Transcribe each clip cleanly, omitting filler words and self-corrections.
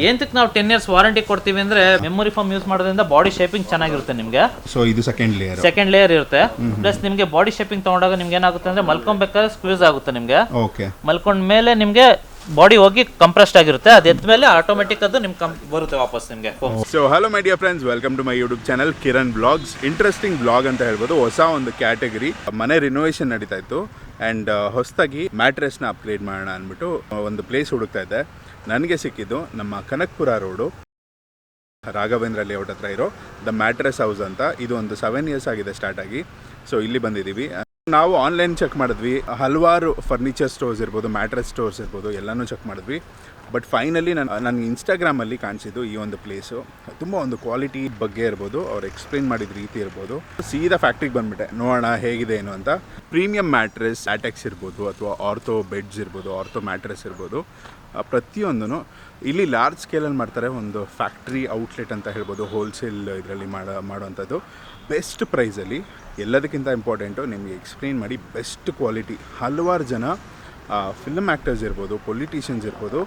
ಏನಕ್ಕೆ ನಾವು 10 years warranty ಕೊಡ್ತೀವಿ ಅಂದ್ರೆ ಮೆಮೊರಿ ಫೋಮ್ ಯೂಸ್ ಮಾಡೋದ್ರಿಂದ ಬಾಡಿ ಶೇಪಿಂಗ್ ಚೆನ್ನಾಗಿರುತ್ತೆ ನಿಮ್ಗೆ. ಸೊ ಇದು ಸೆಕೆಂಡ್ ಲೇಯರ್ ಇರುತ್ತೆ. ಪ್ಲಸ್ ನಿಮ್ಗೆ ಬಾಡಿ ಶೇಪಿಂಗ್ ತಗೊಂಡಾಗ ನಿಮ್ಗೆ ಏನಾಗುತ್ತೆ ಅಂದ್ರೆ ಮಲ್ಕೊಬೇಕಾದ್ರೆ ಸ್ಕ್ವೀಸ್ ಆಗುತ್ತೆ ನಿಮ್ಗೆ. ಮಲ್ಕೊಂಡ ಮೇಲೆ ನಿಮ್ಗೆ ಬಾಡಿ ಹೋಗಿ ಕಂಪ್ರೆಸ್ಡ್ ಆಗಿರುತ್ತೆ. ಅದು ಎದ್ದ ಮೇಲೆ ಆಟೋಮೆಟಿಕ್ ಅದು ನಿಮ್ಗೆ ಬರುತ್ತೆ ವಾಪಸ್ ನಿಮಗೆ. So hello my dear friends, welcome to my YouTube channel Kiran blogs. Interesting blog ಅಂತ ಹೇಳ್ಬೋದು. ಹೊಸ ಒಂದು ಕ್ಯಾಟಗರಿ ಮನೆ ರಿನೋವೇಷನ್ ನಡೀತಾ ಇತ್ತು ಆ್ಯಂಡ್ ಹೊಸದಾಗಿ ಮ್ಯಾಟ್ರೆಸ್ನ ಅಪ್ಗ್ರೇಡ್ ಮಾಡೋಣ ಅಂದ್ಬಿಟ್ಟು ಒಂದು ಪ್ಲೇಸ್ ಹುಡುಕ್ತಾ ಇದ್ದೆ. ನನಗೆ ಸಿಕ್ಕಿದ್ದು ನಮ್ಮ ಕನಕಪುರ ರೋಡು ರಾಘವೇಂದ್ರ ಲೇಔಟ್ ಹತ್ರ ಇರೋ ದ ಮ್ಯಾಟ್ರೆಸ್ ಹೌಸ್ ಅಂತ. ಇದು ಒಂದು 7 years ಆಗಿದೆ ಸ್ಟಾರ್ಟ್ ಆಗಿ. ಸೊ ಇಲ್ಲಿ ಬಂದಿದ್ದೀವಿ. ನಾವು ಆನ್ಲೈನ್ ಚೆಕ್ ಮಾಡಿದ್ವಿ, ಹಲವಾರು ಫರ್ನಿಚರ್ ಸ್ಟೋರ್ಸ್ ಇರ್ಬೋದು, ಮ್ಯಾಟ್ರೆಸ್ ಸ್ಟೋರ್ಸ್ ಇರ್ಬೋದು, ಎಲ್ಲನೂ ಚೆಕ್ ಮಾಡಿದ್ವಿ. ಬಟ್ ಫೈನಲಿ ನನಗೆ ಇನ್ಸ್ಟಾಗ್ರಾಮಲ್ಲಿ ಕಾಣಿಸಿದ್ದು ಈ ಒಂದು ಪ್ಲೇಸು. ತುಂಬ ಒಂದು ಕ್ವಾಲಿಟಿ ಬಗ್ಗೆ ಇರ್ಬೋದು, ಅವ್ರು ಎಕ್ಸ್ಪ್ಲೇನ್ ಮಾಡಿದ ರೀತಿ ಇರ್ಬೋದು. ಸೀದಾ ಫ್ಯಾಕ್ಟ್ರಿಗೆ ಬಂದುಬಿಟ್ಟೆ ನೋಡೋಣ ಹೇಗಿದೆ ಏನು ಅಂತ. ಪ್ರೀಮಿಯಂ ಮ್ಯಾಟ್ರೆಸ್, ಲ್ಯಾಟೆಕ್ಸ್ ಇರ್ಬೋದು, ಅಥವಾ ಆರ್ಥೋ ಬೆಡ್ಸ್ ಇರ್ಬೋದು, ಆರ್ಥೋ ಮ್ಯಾಟ್ರೆಸ್ ಇರ್ಬೋದು, ಪ್ರತಿಯೊಂದೂ ಇಲ್ಲಿ ಲಾರ್ಜ್ ಸ್ಕೇಲಲ್ಲಿ ಮಾಡ್ತಾರೆ. ಒಂದು ಫ್ಯಾಕ್ಟ್ರಿ ಔಟ್ಲೆಟ್ ಅಂತ ಹೇಳ್ಬೋದು, ಹೋಲ್ಸೇಲ್ ಇದರಲ್ಲಿ ಮಾಡೋವಂಥದ್ದು ಬೆಸ್ಟ್ ಪ್ರೈಸಲ್ಲಿ. ಎಲ್ಲದಕ್ಕಿಂತ ಇಂಪಾರ್ಟೆಂಟು ನಿಮಗೆ ಎಕ್ಸ್ಪ್ಲೇನ್ ಮಾಡಿ ಬೆಸ್ಟ್ ಕ್ವಾಲಿಟಿ. ಹಲವಾರು ಜನ ಫಿಲ್ಮ್ ಆ್ಯಕ್ಟರ್ಸ್ ಇರ್ಬೋದು, ಪೊಲಿಟಿಷಿಯನ್ಸ್ ಇರ್ಬೋದು,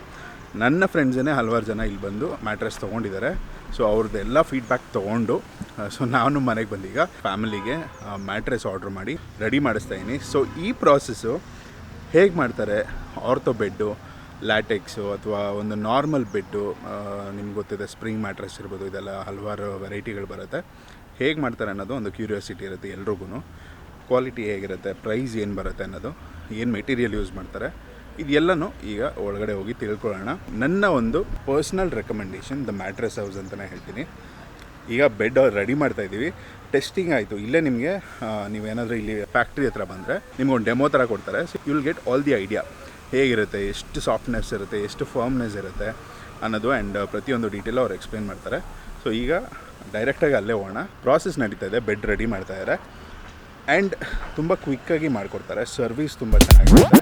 ನನ್ನ ಫ್ರೆಂಡ್ಸೇ ಹಲವಾರು ಜನ ಇಲ್ಲಿ ಬಂದು ಮ್ಯಾಟ್ರೆಸ್ ತೊಗೊಂಡಿದ್ದಾರೆ. ಸೊ ಅವ್ರದ್ದೆಲ್ಲ ಫೀಡ್ಬ್ಯಾಕ್ ತೊಗೊಂಡು ಸೊ ನಾನು ಮನೆಗೆ ಬಂದೀಗ ಫ್ಯಾಮಿಲಿಗೆ ಮ್ಯಾಟ್ರೆಸ್ ಆರ್ಡ್ರ್ ಮಾಡಿ ರೆಡಿ ಮಾಡಿಸ್ತಾಯಿದ್ದೀನಿ. ಸೊ ಈ ಪ್ರಾಸೆಸ್ಸು ಹೇಗೆ ಮಾಡ್ತಾರೆ, ಆರ್ಥೋ ಬೆಡ್ಡು, ಲ್ಯಾಟೆಕ್ಸು ಅಥವಾ ಒಂದು ನಾರ್ಮಲ್ ಬೆಡ್ಡು, ನಿಮ್ಗೆ ಗೊತ್ತಿದೆ ಸ್ಪ್ರಿಂಗ್ ಮ್ಯಾಟ್ರೆಸ್ ಇರ್ಬೋದು, ಇದೆಲ್ಲ ಹಲವಾರು ವೆರೈಟಿಗಳು ಬರುತ್ತೆ. ಹೇಗೆ ಮಾಡ್ತಾರೆ ಅನ್ನೋದು ಒಂದು ಕ್ಯೂರಿಯಾಸಿಟಿ ಇರುತ್ತೆ ಎಲ್ರಿಗೂ. ಕ್ವಾಲಿಟಿ ಹೇಗಿರುತ್ತೆ, ಪ್ರೈಸ್ ಏನು ಬರುತ್ತೆ ಅನ್ನೋದು, ಏನು ಮೆಟೀರಿಯಲ್ ಯೂಸ್ ಮಾಡ್ತಾರೆ, ಇದೆಲ್ಲನೂ ಈಗ ಒಳಗಡೆ ಹೋಗಿ ತಿಳ್ಕೊಳ್ಳೋಣ. ನನ್ನ ಒಂದು personal recommendation the mattress house ಅಂತಲೇ ಹೇಳ್ತೀನಿ. ಈಗ ಬೆಡ್ ರೆಡಿ ಮಾಡ್ತಾಯಿದ್ದೀವಿ. ಟೆಸ್ಟಿಂಗ್ ಆಯಿತು. ಇಲ್ಲೇ ನಿಮಗೆ ನೀವೇನಾದರೂ ಇಲ್ಲಿ ಫ್ಯಾಕ್ಟ್ರಿ ಹತ್ರ ಬಂದರೆ ನಿಮ್ಗೊಂದು ಡೆಮೋ ಥರ ಕೊಡ್ತಾರೆ. So you will get all the idea ಹೇಗಿರುತ್ತೆ, ಎಷ್ಟು ಸಾಫ್ಟ್ನೆಸ್ ಇರುತ್ತೆ, ಎಷ್ಟು ಫರ್ಮ್ನೆಸ್ ಇರುತ್ತೆ ಅನ್ನೋದು ಆ್ಯಂಡ್ ಪ್ರತಿಯೊಂದು ಡೀಟೇಲ್ ಅವ್ರು ಎಕ್ಸ್ಪ್ಲೇನ್ ಮಾಡ್ತಾರೆ. ಸೊ ಈಗ ಡೈರೆಕ್ಟಾಗಿ ಅಲ್ಲೇ ಹೋಗೋಣ. ಪ್ರಾಸೆಸ್ ನಡೀತಾ ಇದೆ, ಬೆಡ್ ರೆಡಿ ಮಾಡ್ತಾಯಿದ್ದಾರೆ ಆ್ಯಂಡ್ ತುಂಬ ಕ್ವಿಕ್ಕಾಗಿ ಮಾಡಿಕೊಡ್ತಾರೆ. ಸರ್ವಿಸ್ ತುಂಬ ಚೆನ್ನಾಗಿರುತ್ತೆ.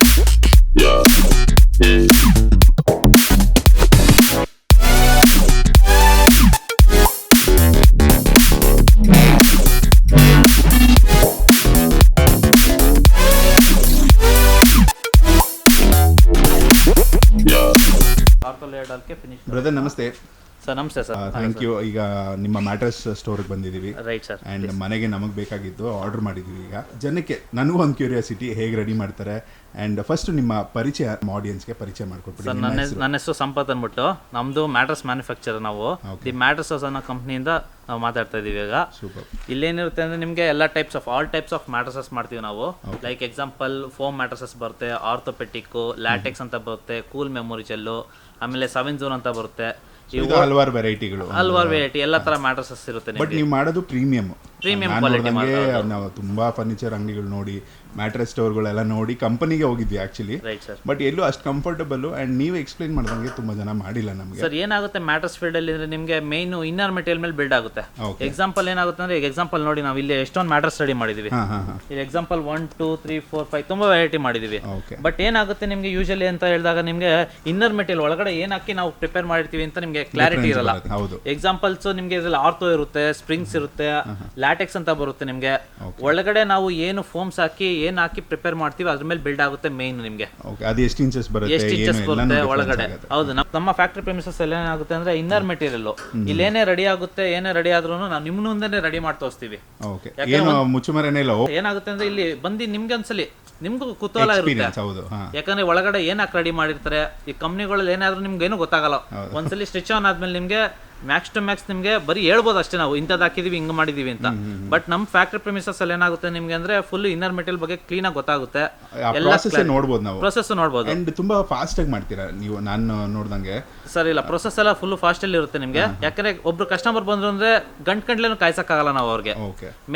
ಬ್ರದರ್ ನಮಸ್ತೆ. ಸರ್ ನಮಸ್ತೆ ಸರ್. Thank you. ಈಗ ನಿಮ್ಮ ಮ್ಯಾಟ್ರೆಸ್ ಸ್ಟೋರ್ಗೆ ಬಂದಿದ್ದೀವಿ. Right sir. ಆ್ಯಂಡ್ ಮನೆಗೆ ನಮಗೆ ಬೇಕಾಗಿದ್ದು ಆರ್ಡರ್ ಮಾಡಿದ್ದೀವಿ. ಈಗ ಜನಕ್ಕೆ ನನಗೂ ಒಂದು ಕ್ಯೂರಿಯಾಸಿಟಿ, ಹೇಗೆ ರೆಡಿ ಮಾಡ್ತಾರೆ. ಆ್ಯಂಡ್ ಫಸ್ಟ್ ನಿಮ್ಮ ಪರಿಚಯ ಆಡಿಯನ್ಸ್ಗೆ ಪರಿಚಯ ಮಾಡಿಕೊಡ್ಬಿಡಿ. ಸರ್ ನನ್ನ ಹೆಸರು ಸಂಪತ್ ಅಂದ್ಬಿಟ್ಟು, ನಮ್ಮದು ಮ್ಯಾಟ್ರೆಸ್ ಮ್ಯಾನುಫ್ಯಾಕ್ಚರ್. ನಾವು ದಿ ಮ್ಯಾಟ್ರೆಸ್ ಹೌಸ್ ಅನ್ನೋ ಕಂಪ್ನಿಯಿಂದ ನಾವು ಮಾತಾಡ್ತಾ ಇದ್ದೀವಿ ಈಗ. ಸೂಪರ್. ಇಲ್ಲೇನಿರುತ್ತೆ ಅಂದರೆ ನಿಮಗೆ ಎಲ್ಲ ಆಲ್ ಟೈಪ್ಸ್ ಆಫ್ ಮ್ಯಾಟ್ರಸಸ್ ಮಾಡ್ತೀವಿ ನಾವು. ಲೈಕ್ ಎಕ್ಸಾಂಪಲ್ ಫೋಮ್ ಮ್ಯಾಟ್ರಸಸ್ ಬರುತ್ತೆ, ಆರ್ಥೋಪೆಟಿಕ್ಕು, ಲ್ಯಾಟೆಕ್ಸ್ ಅಂತ ಬರುತ್ತೆ, ಕೂಲ್ ಮೆಮೊರಿ ಜೆಲ್ಲು, ಆಮೇಲೆ 7 zone ಅಂತ ಬರುತ್ತೆ. ಹಲವಾರು ವೆರೈಟಿಗಳು, ಹಲವಾರು ವೆರೈಟಿ, ಎಲ್ಲ ತರ ಮ್ಯಾಟ್ರಸಸ್ ಇರುತ್ತೆ. ಬಟ್ ನೀವು ಮಾಡೋದು ಪ್ರೀಮಿಯಂ ಕ್ವಾಲಿಟಿ. ನಾವು ತುಂಬಾ ಫರ್ನಿಚರ್ ಅಂಗಡಿಗಳು ನೋಡಿ, ಮ್ಯಾಟ್ರೆಸ್ ಸ್ಟೋರ್ಗಳೆಲ್ಲ ನೋಡಿ ಕಂಪನಿಗೆ ಹೋಗಿದ್ವಿ ಆಕ್ಚುಲಿ. ಬಟ್ ಎಲ್ಲೂ ಅಷ್ಟು ಕಂಫರ್ಟಬಲ್ ಅಂಡ್ ನೀವು ಎಕ್ಸ್ಪ್ಲೈನ್ ಮಾಡಿದಂಗೆ ತುಂಬಾ ಜನ ಮಾಡಿಲ್ಲ ನಮಗೆ. ಸರ್ ಏನಾಗುತ್ತೆ ಮ್ಯಾಟ್ರೆಸ್ ಫೀಲ್ಡ್ ಅಲ್ಲಿ ಅಂದ್ರೆ ನಿಮಗೆ ಮೇನ್ ಇನ್ನರ್ ಮೆಟೀರಿಯಲ್ ಮೇಲೆ ಬಿಲ್ಡ್ ಆಗುತ್ತೆ. ಎಕ್ಸಾಂಪಲ್ ಏನಾಗುತ್ತೆ ಅಂದ್ರೆ, ಈಗ ಎಕ್ಸಾಂಪಲ್ ನೋಡಿ, ನಾವು ಇಲ್ಲಿ ಎಷ್ಟೊಂದು ಮ್ಯಾಟ್ರೆಸ್ ರೆಡಿ ಮಾಡಿದೀವಿ. ಇಲ್ಲಿ ಎಕ್ಸಾಂಪಲ್ 1 2 3 4 5 ತುಂಬಾ ವೆರೈಟಿ ಮಾಡಿದೀವಿ. ಬಟ್ ಏನಾಗುತ್ತೆ ನಿಮ್ಗೆ ಯೂಶಲಿ ಅಂತ ಹೇಳಿದಾಗ ನಿಮ್ಗೆ ಇನ್ನರ್ ಮೆಟೀರಿಯಲ್ ಒಳಗಡೆ ಏನ್ ಹಾಕಿ ನಾವು ಪ್ರಿಪೇರ್ ಮಾಡಿರ್ತೀವಿ ಅಂತ ನಿಮ್ಗೆ ಕ್ಲಾರಿಟಿ ಇರಲ್ಲ. ಎಕ್ಸಾಂಪಲ್ಸ್ ನಿಮ್ಗೆ ಇದ್ರಲ್ಲಿ ಆರ್ಥೋ ಇರುತ್ತೆ, ಸ್ಪ್ರಿಂಗ್ಸ್ ಇರುತ್ತೆ, ಲ್ಯಾಟೆಕ್ಸ್ ಅಂತ ಬರುತ್ತೆ. ನಿಮ್ಗೆ ಒಳಗಡೆ ನಾವು ಏನು ಫೋಮ್ಸ್ ಹಾಕಿ ಪ್ರಿಪೇರ್ ಮಾಡ್ತೀವಿ ಅದ್ರ ಮೇಲೆ ಬಿಲ್ಡ್ ಆಗುತ್ತೆ ಮೇನ್. ನಿಮ್ಗೆ ಎಷ್ಟು ಇಂಚಸ್ ಬರುತ್ತೆ ಒಳಗಡೆ. ಹೌದು, ನಮ್ಮ ಫ್ಯಾಕ್ಟರಿ ಪ್ರೆಮಿಸಸ್ ಅಲ್ಲಿ ಏನಾಗುತ್ತೆ ಅಂದ್ರೆ ಇನ್ನರ್ ಮೆಟೀರಿಯಲ್ ಇಲ್ಲಿ ಏನೇ ರೆಡಿ ಆಗುತ್ತೆ, ಏನೇ ರೆಡಿ ಆದ್ರೂ ನಾವು ನಿಮ್ ಮುಂದೆ ರೆಡಿ ಮಾಡಿ ತೋರಿಸ್ತೀವಿ. ಏನಾಗುತ್ತೆ ಅಂದ್ರೆ ಇಲ್ಲಿ ಬಂದು ನಿಮ್ಗೆ ಒಂದ್ಸಲಿ ನಿಮ್ಗೂ ಕುತೂಹಲ ಇರುತ್ತೆ. ಯಾಕಂದ್ರೆ ಒಳಗಡೆ ಏನಾಕ್ ರೆಡಿ ಮಾಡಿರ್ತಾರೆ ಈ ಕಂಪ್ನಿಗಳಲ್ಲಿ ಏನಾದ್ರೂ ನಿಮ್ಗೆ ಏನು ಗೊತ್ತಾಗಲ್ಲ. ಒಂದ್ಸಲಿ ಸ್ಟಿಚ್ ಆನ್ ಆದ್ಮೇಲೆ ನಿಮ್ಗೆ ಮ್ಯಾಕ್ಸ್ ಟು ಮ್ಯಾಕ್ಸ್ ನಿಮ್ಗೆ ಬರೀ ಹೇಳ್ಬೋದು ಅಷ್ಟೇ, ನಾವು ಇಂಥದ್ದು ಹಾಕಿದೀವಿ, ಹಿಂಗ್ ಮಾಡಿದೀವಿ ಅಂತ. ಬಟ್ ನಮ್ಮ ಫ್ಯಾಕ್ಟ್ರಿ ಪ್ರೆಮಿಸಸ್ ಅಲ್ಲಿ ಏನಾಗುತ್ತೆ ನಿಮ್ಗೆ ಅಂದ್ರೆ ಫುಲ್ ಇನ್ನರ್ ಮೆಟೀರಿಯಲ್ ಬಗ್ಗೆ ಕ್ಲೀನ್ ಆಗಿ ಗೊತ್ತಾಗುತ್ತೆ. ನೋಡ್ಬೋದು, ನಾವು ಪ್ರೊಸೆಸ್ ನೋಡ್ಬೋದು. ಅಂಡ್ ತುಂಬಾ ಫಾಸ್ಟ್ ಆಗಿ ಮಾಡ್ತೀರಾ ನೀವು, ನಾನು ನೋಡ್ದಂಗೆ. ಸರ್ ಇಲ್ಲ, ಪ್ರೊಸೆಸ್ ಎಲ್ಲ ಫುಲ್ ಫಾಸ್ಟ್ ಅಲ್ಲಿ ಇರುತ್ತೆ ನಿಮ್ಗೆ. ಯಾಕಂದ್ರೆ ಒಬ್ರು ಕಸ್ಟಮರ್ ಬಂದ್ರು ಅಂದ್ರೆ ಗಂಟೆನೂ ಕಾಯ್ಸಕ್ಕಾಗಲ್ಲ ನಾವು ಅವ್ರಿಗೆ.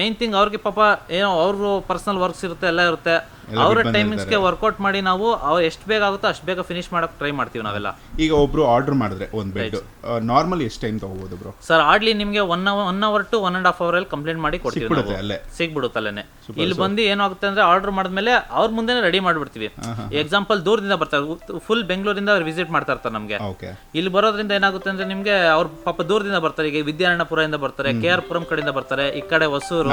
ಮೇನ್ ಥಿಂಗ್ ಅವ್ರಿಗೆ ಪಾಪ ಏನೋ ಅವ್ರ ಪರ್ಸನಲ್ ವರ್ಕ್ಸ್ ಇರುತ್ತೆ, ಎಲ್ಲ ಇರುತ್ತೆ. ಅವರ ಟೈಮಿಂಗ್ಸ್ಗೆ ವರ್ಕೌಟ್ ಮಾಡಿ ನಾವು ಅವ್ರು ಎಷ್ಟು ಬೇಗ ಆಗುತ್ತೋ ಅಷ್ಟು ಬೇಗ ಫಿನಿಶ್ ಮಾಡಕ್ ಟ್ರೈ ಮಾಡ್ತೀವಿ ನಾವೆಲ್ಲ. ಈಗ ಒಬ್ರು ಆರ್ಡರ್ ಮಾಡಿದ್ರೆ ಒಂದು ಬೆಡ್ ನಾರ್ಮಲ್ ಎಷ್ಟು ಟೈಮ್ ತಗೋಬಹುದು ಬ್ರೋ? ಸರ್ ಆಡ್ಲಿ ನಿಮ್ಗೆ 1 hour to 1.5 hour ಅಲ್ಲಿ ಕಂಪ್ಲೀಟ್ ಮಾಡಿ ಕೊಡ್ತೀವಿ. ಸಿಗ್ಬಿಡುತ್ತಲ್ಲೇ. ಇಲ್ಲಿ ಬಂದು ಏನಾಗುತ್ತೆ ಅಂದ್ರೆ ಆರ್ಡರ್ ಮಾಡಿದ್ಮೇಲೆ ಅವ್ರ ಮುಂದೆ ರೆಡಿ ಮಾಡ್ಬಿಡ್ತೀವಿ. ಎಕ್ಸಾಂಪಲ್ ದೂರದಿಂದ ಬರ್ತಾರೆ, ಫುಲ್ ಬೆಂಗಳೂರಿಂದ ಅವ್ರು ವಿಸಿಟ್ ಮಾಡ್ತಾ ಇರ್ತಾರೆ ನಮ್ಗೆ. ಇಲ್ಲಿ ಬರೋದ್ರಿಂದ ಏನಾಗುತ್ತೆ ಅಂದ್ರೆ ನಿಮ್ಗೆ ಅವ್ರ ಪಾಪ ದೂರದಿಂದ ಬರ್ತಾರೆ. ಈಗ ವಿದ್ಯಾರಣ್ಯಪುರದಿಂದ ಬರ್ತಾರೆ, KR ಪುರಂ ಕಡೆಯಿಂದ ಬರ್ತಾರೆ, ಈ ಕಡೆ ಹೊಸೂರು,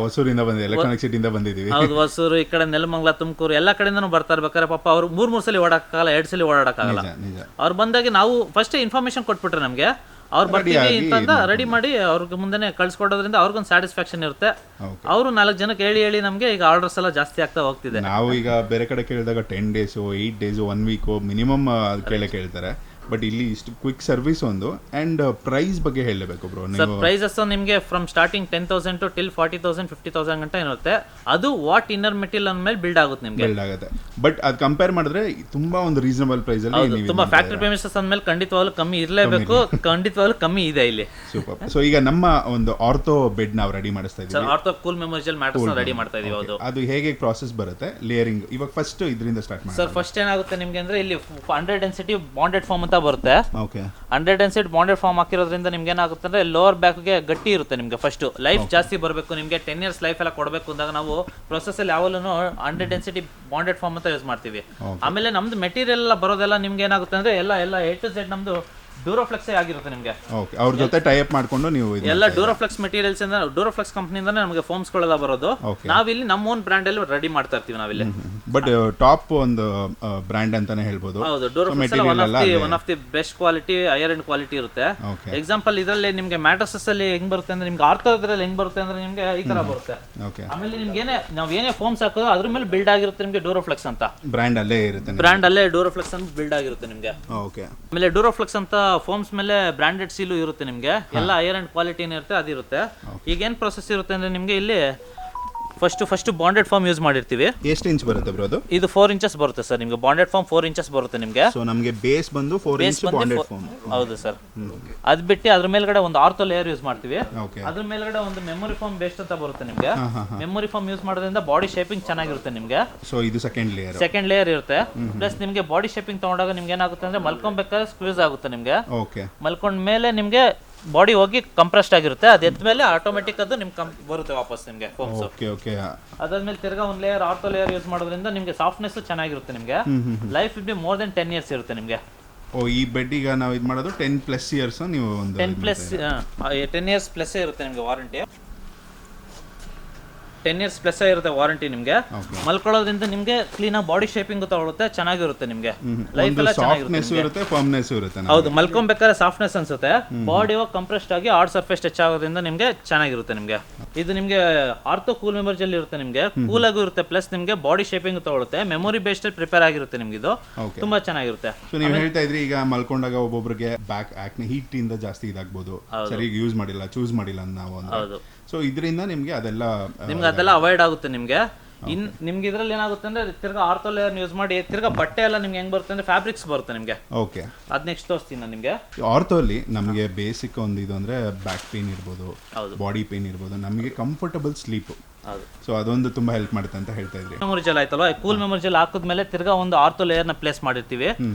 ಹೊಸೂರಿಂದ ಬಂದಿದ್ದೀವಿ. ಹೌದು, ಹೊಸೂರು, ಈ ಕಡೆ ನೆಲಮಂಗಲ ನೆಲಮಂಗಲ ತುಮಕೂರು ಎಲ್ಲ ಕಡೆಯಿಂದನೂ ಬರ್ತಾ ಇರ್ಬೇಕಾದ್ರೆ ಪಾಪ ಅವ್ರು ಮೂರು ಸಲ ಓಡಾಡಕ್ಕಾಗಲ್ಲ, 2 ಸಲ ಓಡಾಡಕ್ಕಾಗಲ್ಲ. ಅವ್ರು ಬಂದಾಗ ನಾವು ಫಸ್ಟ್ ಇನ್ಫಾರ್ಮೇಶನ್ ಕೊಟ್ಬಿಟ್ರೆ ನಮಗೆ ಅವ್ರು ಬರ್ತೀವಿ ಅಂತಂದ ರೆಡಿ ಮಾಡಿ ಅವ್ರಿಗೆ ಮುಂದೆನೆ ಕಳ್ಸಿಕೊಡೋದ್ರಿಂದ ಅವ್ರಿಗೊಂದು ಸ್ಯಾಟಿಸ್ಫ್ಯಾಕ್ಷನ್ ಇರುತ್ತೆ. ಅವರು 4 ಜನಕ್ಕೆ ಹೇಳಿ ನಮಗೆ ಈಗ ಆರ್ಡರ್ಸ್ ಎಲ್ಲ ಜಾಸ್ತಿ ಆಗ್ತಾ ಹೋಗ್ತಿದೆ. ನಾವು ಈಗ ಬೇರೆ ಕಡೆ ಕೇಳಿದಾಗ 10 days 8 days 1 week ಮಿನಿಮಮ್ ಕೇಳ್ತಾರೆ. ಬಟ್ ಇಲ್ಲಿ ಇಷ್ಟು ಕ್ವಿಕ್ ಸರ್ವಿಸ್ ಒಂದು ಅಂಡ್ ಪ್ರೈಸ್ ಬಗ್ಗೆ ಹೇಳಬೇಕು ಬ್ರೋ. ಸರ್ ಪ್ರೈಸಸ್ ನಿಮಗೆ ಫ್ರಮ್ ಸ್ಟಾರ್ಟಿಂಗ್ 10,000 ಟು ಟಿಲ್ 40,000 50,000 ಗಂಟ ಇರುತ್ತೆ. ಅದು ವಾಟ್ ಇನ್ನರ್ ಮೆಟೀರಿಯಲ್ ಅಂದ್ಮೇಲೆ ಬಿಲ್ಡ್ ಆಗುತ್ತೆ ನಿಮಗೆ. ಬಿಲ್ಡ್ ಆಗುತ್ತೆ. ಬಟ್ ಅದು ಕಂಪೇರ್ ಮಾಡಿದ್ರೆ ತುಂಬಾ ಒಂದು ರೀಸನಬಲ್ ಪ್ರೈಸ್ ಅಲ್ಲಿ ತುಂಬಾ ಫ್ಯಾಕ್ಟರಿ ಪ್ರೆಮಿಸಸ್ ಅಂದ್ಮೇಲೆ ಖಂಡಿತವಾಗ್ಲೂ ಕಮ್ಮಿ ಇರಲೇಬೇಕು. ಖಂಡಿತವಾಗ್ಲೂ ಕಮ್ಮಿ ಇದೆ ಇಲ್ಲಿ. ಸೂಪರ್. ಸೊ ಈಗ ನಮ್ಮ ಒಂದು ಆರ್ಥೋ ಬೆಡ್ ನಾವು ರೆಡಿ ಮಾಡಿಸ್ತಾ ಇದ್ದೀವಿ. Sir ortho cool memorial mattress ready ಮಾಡ್ತಾ ಇದೀವಿ. ಅದು ಹೇಗೆ ಪ್ರಾಸೆಸ್ ಬರುತ್ತೆ ಲೇಯರಿಂಗ್? ಇವಾಗ ಫಸ್ಟ್ ಇದರಿಂದ ಸ್ಟಾರ್ಟ್ ಮಾಡಿ ಸರ್. ಫಸ್ಟ್ ಏನಾಗುತ್ತೆ ನಿಮಗೆ ಅಂದ್ರೆ ಇಲ್ಲಿ 100 ಡೆನ್ಸಿಟಿ ಬಾಂಡೆಡ್ ಫಾರ್ಮ್ ಅಂತ ಬರುತ್ತೆ. ಓಕೆ. 100 ಡೆನ್ಸಿಟಿ ಬಾಂಡೆಡ್ ಫಾರ್ಮ್ ಹಾಕಿರೋದ್ರಿಂದ ನಿಮ್ಗೆ ಏನಾಗುತ್ತೆ ಅಂದ್ರೆ ಲೋವರ್ ಬ್ಯಾಕ್ಗೆ ಗಟ್ಟಿ ಇರುತ್ತೆ. ನಿಮಗೆ ಫಸ್ಟ್ ಲೈಫ್ ಜಾಸ್ತಿ ಬರಬೇಕು, ನಿಮಗೆ 10 years ಲೈಫ್ ಎಲ್ಲ ಕೊಡಬೇಕು ಅಂದಾಗ ನಾವು ಪ್ರೊಸೆಸ್ ಅಲ್ಲಿ ಯಾವಾಗಲೂ 100 ಡೆನ್ಸಿಟಿ ಬಾಂಡೆಡ್ ಫಾರ್ಮ್ ಅಂತ ಯೂಸ್ ಮಾಡ್ತೀವಿ. ಆಮೇಲೆ ನಮ್ದು ಮೆಟೀರಿಯಲ್ ಎಲ್ಲ ಬರೋದೆಲ್ಲ ನಿಮ್ಗೆ ಏನಾಗುತ್ತೆ ಅಂದ್ರೆ ಎಲ್ಲ A to Z ನಮ್ದು ಡ್ಯೂರೋಫ್ಲೆಕ್ಸ್ ಆಗಿರುತ್ತೆ ನಿಮಗೆ. ಓಕೆ. ಅವ್ರ ಜೊತೆ ಟೈ ಅಪ್ ಮಾಡ್ಕೊಂಡು ನೀವು ಎಲ್ಲ ಡ್ಯೂರೋಫ್ಲೆಕ್ಸ್ ಮೆಟೀರಿಯಲ್ಸ್ ಇಂದ ಡ್ಯೂರೋಫ್ಲೆಕ್ಸ್ ಕಂಪನಿಯಿಂದಾನೆ ನಮಗೆ ಫೋಮ್ಸ್ ಗಳೆಲ್ಲ ಬರೋದು. ನಾವಿಲ್ಲಿ ನಮ್ಮ ಓನ್ ಬ್ರ್ಯಾಂಡ್ ಅಲ್ಲಿ ರೆಡಿ ಮಾಡ್ತಾ ಇರ್ತೀವಿ ನಾವಿಲ್ಲಿ. ಬಟ್ ಟಾಪ್ ಒಂದು ಬ್ರ್ಯಾಂಡ್ ಅಂತಾನೆ ಹೇಳ್ಬೋದು. ಹೌದು. Duroflex one of the best quality, higher end quality ಇರುತ್ತೆ. ಎಕ್ಸಾಂಪಲ್ ಇದರಲ್ಲಿ ನಿಮಗೆ ಮ್ಯಾಟ್ರಸಸ್ ಅಲ್ಲಿ ಹೆಂಗ್ ಬರುತ್ತೆ ಅಂದ್ರೆ ನಿಮ್ಗೆ ಆರ್ಥೋ ಇದ್ರಲ್ಲಿ ಹೆಂಗ್ ಬರುತ್ತೆ ಅಂದ್ರೆ ನಿಮ್ಗೆ ಈ ತರ ಬರುತ್ತೆ. ಆಮೇಲೆ ನಿಮ್ಗೆ ಏನೇ ಫೋಮ್ಸ್ ಹಾಕೋದು ಅದ್ರ ಮೇಲೆ ಬಿಲ್ಡ್ ಆಗಿರುತ್ತೆ ನಿಮ್ಗೆ ಡ್ಯೂರೋಫ್ಲೆಕ್ಸ್ ಅಂತ ಬ್ರ್ಯಾಂಡ್ ಅಲ್ಲೇ ಇರುತ್ತೆ. ಬ್ರ್ಯಾಂಡ್ ಅಲ್ಲೇ ಡ್ಯೂರೋಫ್ಲೆಕ್ಸ್ ಅಂತ ಬಿಲ್ಡ್ ಆಗಿರುತ್ತೆ ನಿಮ್ಗೆ. ಓಕೆ. ಆಮೇಲೆ ಡ್ಯೂರೋಫ್ಲೆಕ್ಸ್ ಅಂತ ಫೋಮ್ಸ್ ಮೇಲೆ ಬ್ರಾಂಡೆಡ್ ಸೀಲು ಇರುತ್ತೆ ನಿಮಗೆ. ಎಲ್ಲ ಹೈಯರ್ ಅಂಡ್ ಕ್ವಾಲಿಟಿ ಇರುತ್ತೆ ಅದಿರುತ್ತೆ. ಈಗ ಏನ್ ಪ್ರೊಸೆಸ್ ಇರುತ್ತೆ ಅಂದ್ರೆ ನಿಮ್ಗೆ ಇಲ್ಲಿ ಫಸ್ಟ್ ಬಾಂಡೆಡ್ ಫಾರ್ಮ್ ಯೂಸ್ ಮಾಡಿರ್ತೀವಿ. ಎಷ್ಟು ಇಂಚ್ ಬರುತ್ತೆ ಬ್ರೋ ಅದು? ಇದು 4 inches ಬರುತ್ತೆ ಸರ್. ನಿಮಗೆ ಬಾಂಡೆಡ್ ಫಾರ್ಮ್ 4 inches ಬರುತ್ತೆ ನಿಮಗೆ. ಸೊ ನಮಗೆ ಬೇಸ್ ಬಂದು 4 inch ಬಾಂಡೆಡ್ ಫಾರ್ಮ್. ಹೌದು ಸರ್. ಅದ್ ಬಿಟ್ಟು ಅದ್ರ ಮೇಲ್ಗಡೆ ಒಂದು ಆರ್ಥೋ ಲೇಯರ್ ಯೂಸ್ ಮಾಡ್ತೀವಿ. ಅದ್ರ ಮೇಲ್ಗಡೆ ಒಂದು ಮೆಮೊರಿ ಫಾರ್ಮ್ ಬೇಸ್ಡ್ ಅಂತ ಬರುತ್ತೆ ನಿಮಗೆ. ಮೆಮೊರಿ ಫಾರ್ಮ್ ಯೂಸ್ ಮಾಡೋದ್ರಿಂದ ಬಾಡಿ ಶೇಪಿಂಗ್ ಚೆನ್ನಾಗಿರುತ್ತೆ ನಿಮಗೆ. ಸೊ ಇದು ಸೆಕೆಂಡ್ ಲೇಯರ್ ಇರುತ್ತೆ. ಪ್ಲಸ್ ನಿಮಗೆ ಬಾಡಿ ಶೇಪಿಂಗ್ ತಗೊಂಡಾಗ ನಿಮ್ಗೆ ಏನಾಗುತ್ತೆ ಅಂದ್ರೆ ಮಲ್ಕೊಬೇಕಾದ್ರೆ ಸ್ಕ್ವೀಸ್ ಆಗುತ್ತೆ ನಿಮಗೆ. ಮಲ್ಕೊಂಡ ಮೇಲೆ ನಿಮ್ಗೆ ಬಾಡಿ ಹೋಗಿ ಕಂಪ್ರೆಸ್ಡ್ ಆಗಿರುತ್ತೆ. ಅದ್ ಎದ್ದ ಮೇಲೆ ಆಟೋಮೆಟಿಕ್ ಅದು ನಿಮ್ಗೆ ಬರುತ್ತೆ ವಾಪಸ್ ನಿಮ್ಗೆ ಫೋಮ್ಸ್. ಅದಾದ್ಮೇಲೆ ತಿರ್ಗಾ ಒಂದು ಲೇಯರ್ ಆರ್ಥೋ ಲೇಯರ್ ಯೂಸ್ ಮಾಡೋದ್ರಿಂದ ನಿಮ್ಗೆ ಸಾಫ್ಟ್ನೆಸ್ ಚೆನ್ನಾಗಿರುತ್ತೆ ನಿಮ್ಗೆ. Life will be more than 10 years ಇರುತ್ತೆ ನಿಮ್ಗೆ. ಈ ಬೆಡ್ ಈಗ ನಾವು ಇದು ಮಾಡೋದು 10+ years. ನೀವು ಒಂದು 10 years ಪ್ಲಸ್ ಇರುತ್ತೆ ನಿಮ್ಗೆ ವಾರಂಟಿ. 10 years ಪ್ಲಸ್ ಇರುತ್ತೆ ವಾರಂಟಿ ನಿಮ್ಗೆ. ಮಲ್ಕೊಳ್ಳೋದ್ರಿಂದ ನಿಮ್ಗೆ ಕ್ಲೀನ್ ಆಗಿ ಬಾಡಿ ಶೇಪಿಂಗ್ ತಗೊಳುತ್ತೆ, ಚೆನ್ನಾಗಿರುತ್ತೆ ನಿಮ್ಗೆ. ಲೈಫ್ ಎಲ್ಲ ಚೆನ್ನಾಗಿರುತ್ತೆ, ಫರ್ಮ್ನೆಸ್ ಇರುತ್ತೆ. ಹೌದು. ಮಲ್ಕೊಬೇಕಾದ್ರೆ ಸಾಫ್ಟ್ನೆಸ್ ಅನ್ಸುತ್ತೆ. ಬಾಡಿ ಹೋಗಿ ಕಂಪ್ರೆಸ್ಡ್ ಆಗಿ ಹಾರ್ಡ್ ಸರ್ಫೇಸ್ ಟಚ್ ಆಗೋದ್ರಿಂದ ನಿಮ್ಗೆ ಚೆನ್ನಾಗಿರುತ್ತೆ ನಿಮ್ಗೆ. ಇದು ನಿಮ್ಗೆ ಆರ್ಥೋ ಕೂಲ್ ಮೆಮೊರಿಯಲ್ ಇರುತ್ತೆ ನಿಮ್ಗೆ. ಕೂಲ್ ಆಗೂ ಇರುತ್ತೆ, ಪ್ಲಸ್ ನಿಮ್ಗೆ ಬಾಡಿ ಶೇಪಿಂಗ್ ತಗೊಳುತ್ತೆ. ಮೆಮೊರಿ ಬೇಸ್ಡ್ ಪ್ರಿಪೇರ್ ಆಗಿರುತ್ತೆ ನಿಮ್ಗೆ. ಇದು ತುಂಬಾ ಚೆನ್ನಾಗಿರುತ್ತೆ. ಸೊ ನೀವು ಹೇಳ್ತಾ ಇದ್ರಿ ಈಗ ಮಲ್ಕೊಂಡಾಗ ಒಬ್ಬೊಬ್ರಿಗೆ ಬ್ಯಾಕ್ ಆಕ್ನೆ ಹೀಟ್ ಇಂದ ಜಾಸ್ತಿ ಇದಾಗಬಹುದು, ಸರಿಯಾಗಿ ಯೂಸ್ ಮಾಡಿಲ್ಲ, ಚೂಸ್ ಮಾಡಿಲ್ಲ ನಾವು ಅಂದ್ರೆ. ಸೊ ಇದರಿಂದ ನಿಮ್ಗೆ ಅದೆಲ್ಲ ಅವಾಯ್ಡ್ ಆಗುತ್ತೆ ನಿಮ್ಗೆ. ನಿಮ್ಗೆ ಇದ್ರಲ್ಲಿ ಏನಾಗುತ್ತೆ ಅಂದ್ರೆ ತಿರ್ಗಾ ಆರ್ಥೋ ಲೇಯರ್ ಯೂಸ್ ಮಾಡಿ ತಿರ್ಗಾ ಬಟ್ಟೆ ಎಲ್ಲ ನಿಮ್ಗೆ ಹೆಂಗ್ ಬರುತ್ತೆ ಅಂದ್ರೆ ಫ್ಯಾಬ್ರಿಕ್ಸ್ ಬರುತ್ತೆ ನಿಮ್ಗೆ. ಓಕೆ. ಅದ್ ನೆಕ್ಸ್ಟ್ ತೋರಿಸ್ತೀನಿ ನಾನು ನಿಮ್ಗೆ. ಆರ್ಥೋ ಅಲ್ಲಿ ನಮಗೆ ಬೇಸಿಕ್ ಒಂದು ಇದು ಅಂದ್ರೆ ಬ್ಯಾಕ್ ಪೇನ್ ಇರ್ಬೋದು, ಬಾಡಿ ಪೇನ್ ಇರ್ಬೋದು, ನಮಗೆ ಕಂಫರ್ಟಬಲ್ ಸ್ಲೀಪ್. ಸೊ ಅದೊಂದು ತುಂಬಾ ಹೆಲ್ಪ್ ಮಾಡುತ್ತೆ ಅಂತ ಹೇಳ್ತಾ ಇದ್ರಿ. ಮೆಮೊರಿಯಲ್ ಆಯ್ತಲ್ವಾ, ಕೂಲ್ ಮೆಮೊರಿಯಲ್ ಹಾಕಿದ್ಮೇಲೆ ತಿರ್ಗಾ ಒಂದು ಆರ್ಥೋ ಲೇಯರ್ ನ ಪ್ಲೇಸ್ ಮಾಡಿರ್ತೀವಿ.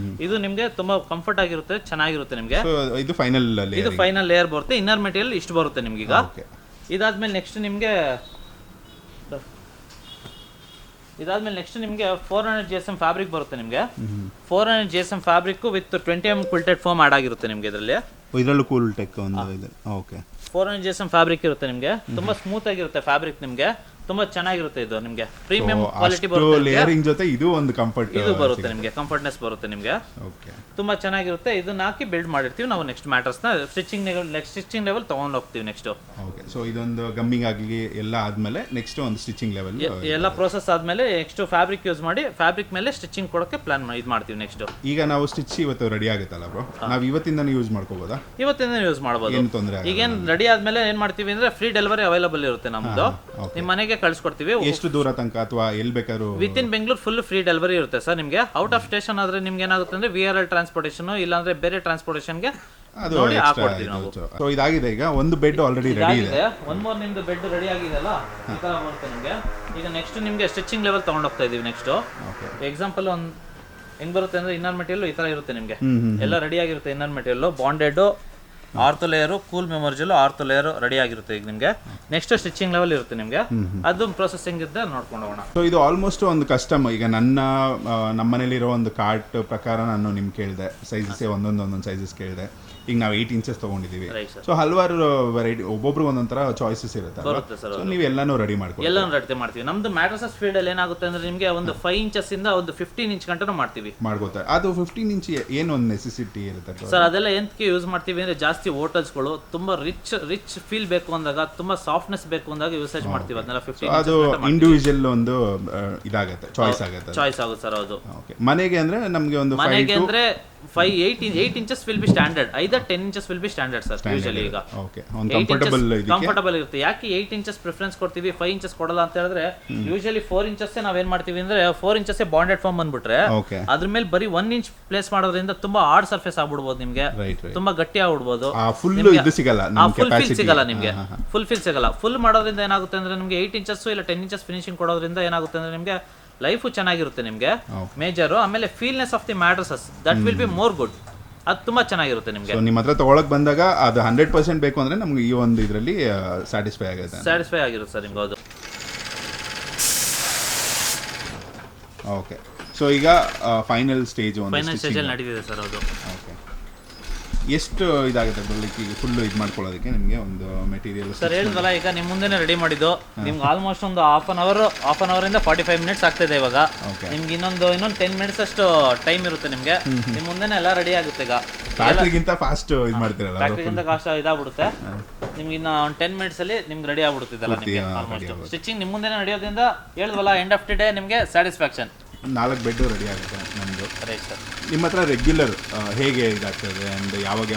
ಇದು ನಿಮ್ಗೆ ತುಂಬಾ ಕಂಫರ್ಟ್ ಆಗಿರುತ್ತೆ, ಚೆನ್ನಾಗಿರುತ್ತೆ ನಿಮ್ಗೆ. ಇದು ಫೈನಲ್ ಲೇಯರ್ ಬರುತ್ತೆ. ಇನ್ನರ್ ಮೆಟೀರಿಯಲ್ ಇಷ್ಟು ಬರುತ್ತೆ ನಿಮ್ಗೆ. ಈಗ ಇದಾದ್ಮೇಲೆ ನೆಕ್ಸ್ಟ್ ನಿಮ್ಗೆ 400 GSM ಫ್ಯಾಬ್ರಿಕ್ ಬರುತ್ತೆ ನಿಮ್ಗೆ. 400 GSM fabric with 20 mm quilted foam add ಆಗಿರುತ್ತೆ ನಿಮ್ಗೆ. ಇದರಲ್ಲೂ ಕೂಲ್ ಟೆಕ್ ಒಂದು ಇದೆ. ಓಕೆ. 400 GSM ಫ್ಯಾಬ್ರಿಕ್ ಇರುತ್ತೆ ನಿಮ್ಗೆ. ತುಂಬಾ ಸ್ಮೂತ್ ಆಗಿರುತ್ತೆ ಫ್ಯಾಬ್ರಿಕ್ ನಿಮ್ಗೆ. ತುಂಬಾ ಚೆನ್ನಾಗಿರುತ್ತೆ. ಇದು ನಿಮ್ಗೆ ಪ್ರೀಮಿಯಂ ಕ್ವಾಲಿಟಿ ಬರುತ್ತೆ. ಲೇಯರಿಂಗ್ ಜೊತೆ ಇದು ಒಂದು ಕಂಫರ್ಟ್ ಇದು ಬರುತ್ತೆ ನಿಮ್ಗೆ, ಕಂಫರ್ಟ್ನೆಸ್ ಬರುತ್ತೆ ನಿಮ್ಗೆ. ಓಕೆ. ತುಂಬಾ ಚೆನ್ನಾಗಿರುತ್ತೆ. ಇದನ್ನ ಹಾಕಿ ಬಿಲ್ಡ್ ಮಾಡಿರ್ತೀವಿ ನಾವು. ನೆಕ್ಸ್ಟ್ ಮ್ಯಾಟರ್ಸ್ ನ ಸ್ಟಿಚಿಂಗ್ ಲೆವೆಲ್ ತಗೊಂಡು ಹೋಗ್ತೀವಿ ನೆಕ್ಸ್ಟ್. ಓಕೆ. ಸೊ ಇದೊಂದು ಗಮ್ಮಿಂಗ್ ಆಗಲಿ ಎಲ್ಲ ಆದ್ಮೇಲೆ ನೆಕ್ಸ್ಟ್ ಒಂದು ಸ್ಟಿಚಿಂಗ್ ಲೆವೆಲ್ ಎಲ್ಲ ಪ್ರೋಸೆಸ್ ಆದ್ಮೇಲೆ ನೆಕ್ಸ್ಟ್ ಫ್ಯಾಬ್ರಿಕ್ ಯೂಸ್ ಮಾಡಿ ಫ್ಯಾಬ್ರಿಕ್ ಮೇಲೆ ಸ್ಟಿಚಿಂಗ್ ಕೊಡೋಕೆ ಪ್ಲಾನ್ ಇದು ಮಾಡ್ತೀವಿ ನೆಕ್ಸ್ಟ್. ಈಗ ನಾವು ಸ್ಟಿಚ್ ಇವತ್ತು ರೆಡಿ ಆಗುತ್ತಲ್ಲ ಬ್ರೋ, ನಾವು ಇವತ್ತಿಂದಾನೇ ಯೂಸ್ ಮಾಡ್ಕೋಬೋದಾ? ಇವತ್ತಿಂದ ಯೂಸ್ ಮಾಡಬಹುದು, ಏನು ತೊಂದರೆ. ಈಗೇನ್ ರೆಡಿ ಆದ್ಮೇಲೆ ಏನ್ ಮಾಡ್ತೀವಿ ಅಂದ್ರೆ ಫ್ರೀ ಡೆಲಿವರಿ ಅವೈಲೇಬಲ್ ಇರುತ್ತೆ ನಮ್ದು. ನಿಮ್ಮ ಮನೆಗೆ ಕಳ್ಸಿಕೊಡ್ತೀವಿ. ಎಷ್ಟು ದೂರ ತನಕ ಅಥವಾ ಎಲ್ಲಿ ಬೇಕಾದ್ರೂ with in Bengaluru full free delivery ಇರುತ್ತೆ ಸರ್ ನಿಮ್ಗೆ. ಔಟ್ ಆಫ್ ಸ್ಟೇಷನ್ ಆದ್ರೆ ನಿಮ್ಗೆ ಏನಾಗುತ್ತೆ ಅಂದ್ರೆ VRL ಟ್ರಾನ್ಸ್ಪೋರ್ಟೇಷನ್ ಇಲ್ಲಾಂದ್ರೆ ಬೇರೆ ಟ್ರಾನ್ಸ್ಪೋರ್ಟೇಷನ್ಗೆ ನೋಡಿ ಹಾಕೊಡ್ತೀವಿ ನಾವು. ಸೊ ಇದಾಗಿದೆ. ಈಗ ಒಂದು ಬೆಡ್ ಆಲ್ರೆಡಿ ರೆಡಿ ಇದೆ. ಒನ್ ಮೋರ್ ನಿಮ್ದು ಬೆಡ್ ರೆಡಿ ಆಗಿದೆಲ್ಲ ಈ ತರ ಬರುತ್ತೆ ನಿಮ್ಗೆ. ಈಗ ನೆಕ್ಸ್ಟ್ ನಿಮ್ಗೆ ಸ್ಟಿಚಿಂಗ್ ಲೆವೆಲ್ ತಗೊಂಡು ಹೋಗ್ತಾ ಇದೀವಿ. ನೆಕ್ಸ್ಟ್ ಎಕ್ಸಾಂಪಲ್ ಒಂದು ಹೆಂಗ್ ಬರುತ್ತೆ ಅಂದ್ರೆ ಇನ್ನರ್ ಮೆಟೀರಿಯಲ್ ಈ ತರ ಇರುತ್ತೆ ನಿಮ್ಗೆ. ಎಲ್ಲ ರೆಡಿ ಆಗಿರುತ್ತೆ. Inner material bonded ortho layer, cool memorial ortho layer ready ಆಗಿರುತ್ತೆ ಈಗ ನಿಮ್ಗೆ. ನೆಕ್ಸ್ಟ್ ಸ್ಟಿಚಿಂಗ್ ಲೆವೆಲ್ ಇರುತ್ತೆ ನಿಮ್ಗೆ. ಅದು ಪ್ರೊಸೆಸಿಂಗ್ ಇದ್ದ ನೋಡ್ಕೊಂಡು ಹೋಗೋಣ. ಸೊ ಇದು ಆಲ್ಮೋಸ್ಟ್ ಒಂದು ಕಸ್ಟಮ್. ಈಗ ನಮ್ಮ ಮನೇಲಿರೋ ಒಂದು ಕಾರ್ಟ್ ಪ್ರಕಾರ ನಾನು ನಿಮ್ಗೆ ಕೇಳಿದೆ ಸೈಜಸ್, ಒಂದೊಂದು ಸೈಜಸ್ ಕೇಳಿದೆ. ಈಗ ನಾವು 8 ಇಂಚಸ್ ತೊಗೊಂಡಿದ್ದೀವಿ. Right, sir. ಸೊ ಹಲವಾರು ವೆರೈಟಿ, ಒಬ್ಬೊಬ್ರಿಗೆ ಒಂದೊಂಥರ ಚಾಯ್ಸಸ್ ಇರುತ್ತೆ. ಬರುತ್ತೆ ಸರ್. ಸೊ ನೀವು ಎಲ್ಲಾನು ರೆಡಿ ಮಾಡ್ಕೊಳ್ಳಿ. ಎಲ್ಲಾನು ರೆಡಿ ಮಾಡ್ತೀವಿ. ನಮ್ದು ಮ್ಯಾಟ್ರಸಸ್ ಫೀಲ್ಡ್ ಅಲ್ಲಿ ಏನಾಗುತ್ತೆ ಅಂದ್ರೆ ನಿಮಗೆ ಒಂದು 5 ಇಂಚಸ್ ಇಂದ ಒಂದು 15 ಇಂಚ್ ಗಂಟನೂ ಮಾಡ್ತೀವಿ. ಮಾಡ್ಕೋತಾರೆ. ಅದು 15 ಇಂಚ್ ಏನು ಒಂದು ನೆಸೆಸಿಟಿ ಇರುತ್ತೆ ಸರ್? ಅದೆಲ್ಲ ಎಂತಕ್ಕೆ ಯೂಸ್ ಮಾಡ್ತೀವಿ ಅಂದ್ರೆ ಜಾಸ್ತಿ ಹೋಟೆಲ್ಸ್ಗಳು ತುಂಬಾ ರಿಚ್ ಫೀಲ್ ಬೇಕು ಅಂದಾಗ, ತುಂಬಾ ಸಾಫ್ಟ್ನೆಸ್ ಬೇಕು ಅಂದಾಗ ಯೂಸೇಜ್ ಮಾಡ್ತೀವಿ. ಅದನ್ನೆಲ್ಲ 15 ಅದು ಇಂಡಿವಿಜುವಲ್ ಒಂದು ಇದಾಗುತ್ತೆ, ಚಾಯ್ಸ್ ಆಗುತ್ತೆ ಆಗುತ್ತೆ ಸರ್. ಹೌದು. ಓಕೆ. ಮನೆಗೆ ಅಂದ್ರೆ ನಮಗೆ ಒಂದು ಮನೆಗೆ ಅಂದ್ರೆ 8 inches will be standard, either 10 inches will be standard sir usually. ಈಗ ಓಕೆ, ಒಂದು ಕಂಫರ್ಟಬಲ್ ಇರುತ್ತೆ. ಯಾಕೆ 8 ಇಂಚಸ್ ಪ್ರಿಫರೆನ್ಸ್ ಕೊಡ್ತೀವಿ, 5 ಇಂಚಸ್ ಕೊಡಲ್ಲ ಅಂತ ಹೇಳಿದ್ರೆ, ಯೂಶಲಿ 4 ಇಂಚಸ್ ನಾವೇನ್ ಮಾಡ್ತೀವಿ ಅಂದ್ರೆ 4 ಇಂಚಸ್ ಬಾಂಡೆಡ್ ಫಾರ್ಮ್ ಬಂದ್ಬಿಟ್ರೆ ಅದ್ರ ಮೇಲೆ ಬರೀ 1 ಇಂಚ್ ಪ್ಲೇಸ್ ಮಾಡೋದ್ರಿಂದ ತುಂಬಾ ಹಾರ್ಡ್ ಸರ್ಫೇಸ್ ಆಗ್ಬಿಡ್ಬೋದು ನಿಮ್ಗೆ, ತುಂಬಾ ಗಟ್ಟಿ ಆಗ್ಬಿಡ್ಬೋದು. ಫುಲ್ ಇದು ಸಿಗಲ್ಲ, ಫುಲ್ ಫೀಲ್ ಸಿಗಲ್ಲ ನಿಮ್ಗೆ. ಫುಲ್ ಮಾಡೋದ್ರಿಂದ ಏನಾಗುತ್ತೆ ಅಂದ್ರೆ ನಿಮ್ಗೆ 8 ಇಂಚಸ್ ಇಲ್ಲ 10 ಇಂಚಸ್ ಫಿನಿಶಿಂಗ್ ಕೊಡೋದ್ರಿಂದ ಏನಾಗುತ್ತೆ ಅಂದ್ರೆ ನಿಮ್ಗೆ ಲೈಫು ಚೆನ್ನಾಗಿರುತ್ತೆ ನಿಮ್ಗೆ ಮೇಜರು. ಆಮೇಲೆ feelness of the mattresses that will be more good. ಅದು ತುಂಬಾ ಚೆನ್ನಾಗಿರುತ್ತೆ ನಿಮ್ಗೆ. ನಿಮ್ಮ ಹತ್ರ ತಗೊಳಕ್ ಬಂದಾಗ ಅದು 100% ಬೇಕು ಅಂದ್ರೆ ನಮ್ಗೆ ಈ ಒಂದು ಇದರಲ್ಲಿ ಸ್ಯಾಟಿಸ್ಫೈ ಆಗಿರುತ್ತೆ ಸರ್ ನಿಮ್ಗೆ. ಹೌದು. ಓಕೆ. ಸೊ ಈಗ ಫೈನಲ್ ಸ್ಟೇಜ್ ಅಲ್ಲಿ ನಡೀತಿದೆ ಸರ್. ಹೌದು. ಓಕೆ. ಎಷ್ಟು ಇದಾಗುತ್ತೆ ಬರಲಿಕ್ಕೆ ಈಗ ಫುಲ್ ಇದು ಮಾಡ್ಕೊಳ್ಳೋದಕ್ಕೆ ನಿಮಗೆ ಒಂದು ಮೆಟೀರಿಯಲ್? ಸರ್ ಹೇಳಿದ್ವಲ್ಲ, ಈಗ ನಿಮ್ಮ ಮುಂದೆನೇ ರೆಡಿ ಮಾಡಿದ್ದು ನಿಮ್ಗೆ ಆಲ್ಮೋಸ್ಟ್ ಒಂದು ಹಾಫ್ ಅನ್ ಅವರ್ ಇಂದ 45 ಮಿನಿಟ್ಸ್ ಆಗ್ತಿದೆ ಇವಾಗ. ನಿಮ್ಗೆ ಇನ್ನೊಂದು 10 ಮಿನಿಟ್ಸ್ ಅಷ್ಟು ಟೈಮ್ ಇರುತ್ತೆ ನಿಮ್ಗೆ. ನಿಮ್ ಮುಂದೆನೇ ಎಲ್ಲ ರೆಡಿ ಆಗುತ್ತೆ. ಈಗ ಫ್ಯಾಕ್ಟ್ರಿಗಿಂತ ಫಾಸ್ಟ್ ಇದು ಮಾಡ್ತೀರಲ್ಲ, ಫ್ಯಾಕ್ಟ್ರಿಗಿಂತ ಕಾಸ್ಟ್ ಇದಾಗ್ಬಿಡುತ್ತೆ ನಿಮ್ಗೆ. ಇನ್ನ 10 ಮಿನಿಟ್ಸ್ ಅಲ್ಲಿ ನಿಮ್ಗೆ ರೆಡಿ ಆಗ್ಬಿಡುತ್ತಿದ್ದಲ್ಲ ನಿಮ್ಗೆ. ಆಲ್ಮೋಸ್ಟ್ ಸ್ಟಿಚಿಂಗ್ ನಿಮ್ಮ ಮುಂದೆನೇ ನಡೆಯೋದ್ರಿಂದ ಹೇಳಿದ್ವಲ್ಲ, ಎಂಡ್ ಆಫ್ ದಿ ಡೇ ನಿಮ್ಗೆ ಸ್ಯಾಟಿಸ್ಫ್ಯಾಕ್ಷನ್. 4 ಬೆಡ್ ರೆಡಿ ಆಗುತ್ತೆ ನಮ್ಮದು. ನಿಮ್ಮ ಹತ್ರ ರೆಗ್ಯುಲರ್ ಹೇಗೆ ಇದಾಗ್ತದೆ ಅಂಡ್ ಯಾವಾಗ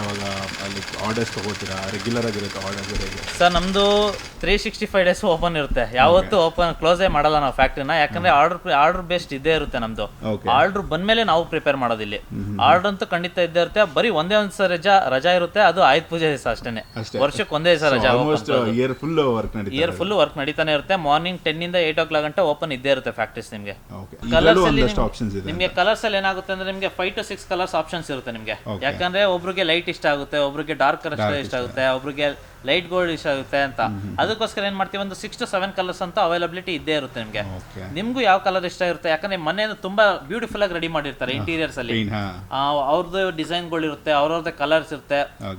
ಅಲ್ಲಿ ಆರ್ಡರ್ಸ್ ತಗೋತೀರಾ? ರೆಗ್ಯುಲರ್ ಆಗಿರುತ್ತೆ ಆರ್ಡರ್ಸ್ ಹೇಗೆ? ಸರ್ ನಮ್ದು 365 ಡೇಸ್ ಓಪನ್ ಇರುತ್ತೆ. ಯಾವತ್ತೂ ಕ್ಲೋಸೇ ಮಾಡಲ್ಲ ನಾವು ಫ್ಯಾಕ್ಟ್ರಿನ. ಯಾಕಂದ್ರೆ ಆರ್ಡರ್ ಬೇಸ್ಡ್ ಇದ್ದೇ ಇರುತ್ತೆ ನಮ್ದು. ಆರ್ಡರ್ ಬಂದ್ಮೇಲೆ ನಾವು ಪ್ರಿಪೇರ್ ಮಾಡೋದಿಲ್ಲ. ಆರ್ಡರ್ ಅಂತೂ ಖಂಡಿತ ಇದ್ದೇ ಇರುತ್ತೆ. ಬರೀ ಒಂದೇ ಒಂದು ರಜಾ ಇರುತ್ತೆ, ಅದು ಆಯುಧ ಪೂಜೆ ದಿವಸ ಅಷ್ಟೇ. ವರ್ಷಕ್ಕೆ ಒಂದೇ ದಿವಸ ರಜಾ. ಇಯರ್ ಫುಲ್ ವರ್ಕ್ ನಡೀತಾನೆ ಇರುತ್ತೆ. ಮಾರ್ನಿಂಗ್ 10 ಇಂದ 8 o'clock ಗಂಟೆ ಓಪನ್ ಇದ್ದೇ ಇರುತ್ತೆ ಫ್ಯಾಕ್ಟ್ರೀಸ್ ನಿಮ್ಗೆ. ನಿಮ್ಗೆ ಕಲರ್ಸ್ ಅಲ್ಲಿ ಏನಾಗುತ್ತೆ ಅಂದ್ರೆ ನಿಮ್ಗೆ 5 to 6 ಕಲರ್ಸ್ ಆಪ್ಷನ್ಸ್ ಇರುತ್ತೆ ನಿಮ್ಗೆ. ಯಾಕಂದ್ರೆ ಒಬ್ರಿಗೆ ಲೈಟ್ ಇಷ್ಟ ಆಗುತ್ತೆ, ಒಬ್ರಿಗೆ ಡಾರ್ಕ್ ಕಲರ್ ಇಷ್ಟ ಆಗುತ್ತೆ, ಒಬ್ರಿಗೆ ಲೈಟ್ ಗೋಲ್ಡ್ ಇಷ್ಟ ಆಗುತ್ತೆ ಅಂತ. ಅದಕ್ಕೋಸ್ಕರ ಏನ್ ಮಾಡ್ತೀವಿ, ಒಂದು 6 to 7 ಕಲರ್ಸ್ ಅಂತ ಅವೈಲಬಿಲಿಟಿ ಇದ್ದೇ ಇರುತ್ತೆ ನಿಮ್ಗೆ. ನಿಮ್ಗೂ ಯಾವ ಕಲರ್ ಇಷ್ಟ ಇರುತ್ತೆ, ಯಾಕಂದ್ರೆ ಮನೆಯನ್ನು ತುಂಬಾ ಬ್ಯೂಟಿಫುಲ್ ಆಗಿ ರೆಡಿ ಮಾಡಿರ್ತಾರೆ ಇಂಟೀರಿಯರ್ಸ್ ಅಲ್ಲಿ. ಅವ್ರದ್ದು ಡಿಸೈನ್ ಗಳು ಇರುತ್ತೆ, ಅವ್ರವ್ರದ್ದೇ ಕಲರ್ಸ್ ಇರುತ್ತೆ.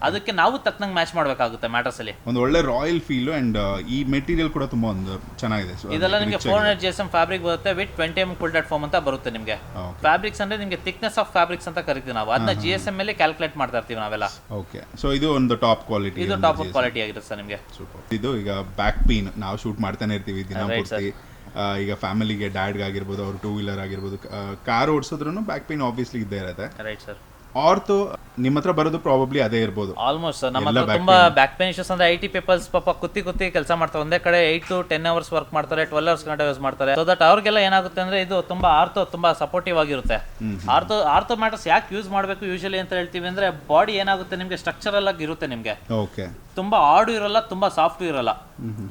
ಅದಕ್ಕೆ ನಾವು ತಕ್ಕನಂಗೆ ಮ್ಯಾಚ್ ಮಾಡ್ಬೇಕಾಗುತ್ತೆ ಮ್ಯಾಟರ್ಸ್ ಅಲ್ಲಿ. ಒಂದು ಒಳ್ಳೆ ರಾಯಲ್ ಫೀಲ್ ಅಂಡ್ ಈ ಮೆಟೀರಿಯಲ್ ಕೂಡ ತುಂಬಾ ಒಂದು ಚೆನ್ನಾಗಿದೆ. ಇದೆಲ್ಲ ನಿಮಗೆ 400 GSM ಫ್ಯಾಬ್ರಿಕ್ ಬರುತ್ತೆ ವಿತ್ 20 mm quilted foam ಅಂತ ಬರುತ್ತೆ ನಿಮಗೆ. ಫ್ಯಾಬ್ರಿಕ್ಸ್ ಅಂದ್ರೆ ನಿಮಗೆ ಥಿಕ್ನೆಸ್ ಆಫ್ ಫ್ಯಾಬ್ರಿಕ್ಸ್ ಅಂತ ಕರಿತೀವಿ ನಾವು. ಅದನ್ನ GSM ಮೇಲೆ ಕ್ಯಾಲ್ಕುಲೇಟ್ ಮಾಡ್ತಾ ಇರ್ತೀವಿ ನಾವೆಲ್ಲ. ಓಕೆ. ಸೊ ಇದು ಒಂದು ಟಾಪ್ ಕ್ವಾಲಿಟಿ. ಇದು ಟಾಪ್ ಕ್ವಾಲಿಟಿ ಆಗಿರುತ್ತೆ ಸರ್ ನಿಮಗೆ. ಇದು ಈಗ ಬ್ಯಾಕ್ ಪೇನ್ ನಾವು ಶೂಟ್ ಮಾಡ್ತಾನೆ ಇರ್ತೀವಿ ದಿನ ಪೂರ್ತಿ. ಈಗ ಫ್ಯಾಮಿಲಿಗೆ ಡ್ಯಾಡ್ಗೆ ಆಗಿರ್ಬೋದು, ಅವ್ರು 2 wheeler ಆಗಿರ್ಬೋದು, ಕಾರ್ ಓಡಿಸಿದ್ರು ಬ್ಯಾಕ್ ಪೇನ್ ಆಬ್ವಿಯಸ್ಲಿ ಇದ್ದೇ ಇರುತ್ತೆ. Right sir. ಆರ್ಥೋ ನಿಮ್ಮ ಹತ್ರ ಬರೋದು ಪ್ರಾಬಬ್ಲಿ ಅದೇ ಇರ್ಬೋದು. ಆಲ್ಮೋಸ್ಟ್ ಸರ್ ನಮ್ಮ ಹತ್ರ ತುಂಬಾ ಬ್ಯಾಕ್ ಪೇನ್ ಇಶ್ಯೂಸ್ ಅಂದ್ರೆ IT ಪೀಪಲ್ಸ್ ಪಾಪ ಕುತ್ತಿ ಕೆಲಸ ಮಾಡ್ತಾರೆ. ಒಂದೇ ಕಡೆ 8 to 10 hours ವರ್ಕ್ ಮಾಡ್ತಾರೆ, 12 hours ಗಂಟೆ ಯೂಸ್ ಮಾಡ್ತಾರೆ. ಸೊ ದಟ್ ಅವ್ರಿಗೆಲ್ಲ ಏನಾಗುತ್ತೆ ಅಂದ್ರೆ ಇದು ತುಂಬಾ ತುಂಬಾ ಸಪೋರ್ಟಿವ್ ಆಗಿರುತ್ತೆ. ಆರ್ಥೋ ಮ್ಯಾಟರ್ಸ್ ಯಾಕೆ ಯೂಸ್ ಮಾಡಬೇಕು ಯೂಶಲಿ ಅಂತ ಹೇಳ್ತೀವಿ ಅಂದ್ರೆ, ಬಾಡಿ ಏನಾಗುತ್ತೆ ನಿಮ್ಗೆ ಸ್ಟ್ರಕ್ಚರಲ್ ಆಗಿ ಇರುತ್ತೆ ನಿಮ್ಗೆ. ಓಕೆ. ತುಂಬಾ ಹಾರ್ಡ್ ಇರಲ್ಲ, ತುಂಬಾ ಸಾಫ್ಟ್ ಇರಲ್ಲ.